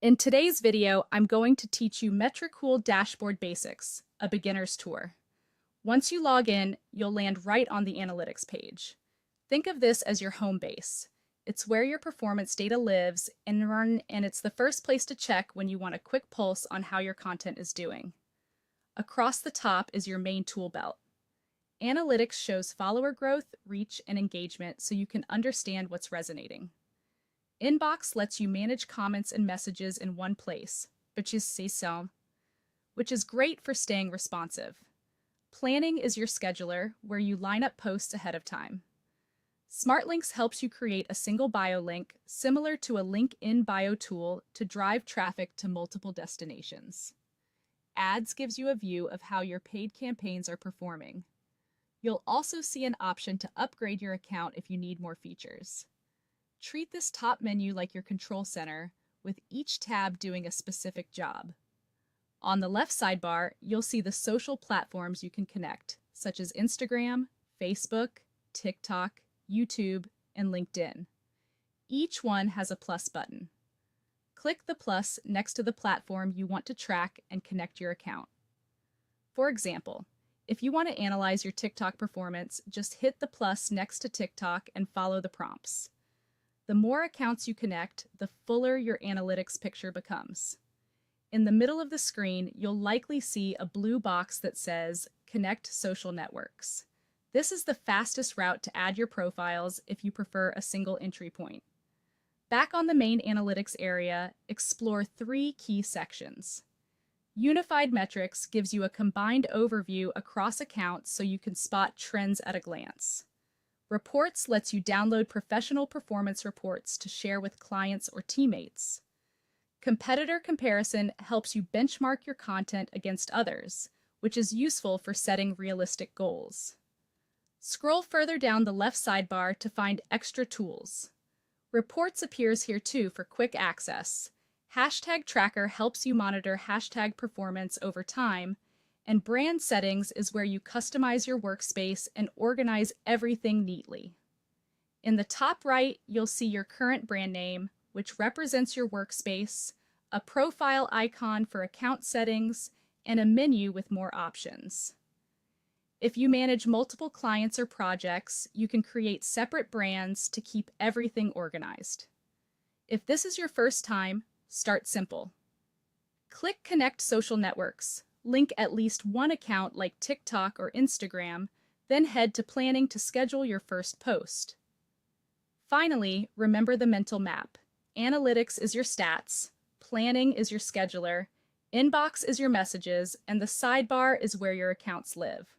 In today's video, I'm going to teach you Metricool Dashboard Basics, a beginner's tour. Once you log in, you'll land right on the analytics page. Think of this as your home base. It's where your performance data lives and it's the first place to check when you want a quick pulse on how your content is doing. Across the top is your main tool belt. Analytics shows follower growth, reach, and engagement so you can understand what's resonating. Inbox lets you manage comments and messages in one place, which is great for staying responsive. Planning is your scheduler, where you line up posts ahead of time. Smart Links helps you create a single bio link, similar to a link in bio tool, to drive traffic to multiple destinations. Ads gives you a view of how your paid campaigns are performing. You'll also see an option to upgrade your account if you need more features. Treat this top menu like your control center, with each tab doing a specific job. On the left sidebar, you'll see the social platforms you can connect, such as Instagram, Facebook, TikTok, YouTube, and LinkedIn. Each one has a plus button. Click the plus next to the platform you want to track and connect your account. For example, if you want to analyze your TikTok performance, just hit the plus next to TikTok and follow the prompts. The more accounts you connect, the fuller your analytics picture becomes. In the middle of the screen, you'll likely see a blue box that says Connect Social Networks. This is the fastest route to add your profiles if you prefer a single entry point. Back on the main analytics area, explore three key sections. Unified Metrics gives you a combined overview across accounts so you can spot trends at a glance. Reports lets you download professional performance reports to share with clients or teammates. Competitor Comparison helps you benchmark your content against others, which is useful for setting realistic goals. Scroll further down the left sidebar to find extra tools. Reports appears here too for quick access. Hashtag Tracker helps you monitor hashtag performance over time, and Brand Settings is where you customize your workspace and organize everything neatly. In the top right, you'll see your current brand name, which represents your workspace, a profile icon for account settings, and a menu with more options. If you manage multiple clients or projects, you can create separate brands to keep everything organized. If this is your first time, start simple. Click Connect Social Networks. Link at least one account like TikTok or Instagram, then head to Planning to schedule your first post. Finally, remember the mental map. Analytics is your stats, Planning is your scheduler, Inbox is your messages, and the sidebar is where your accounts live.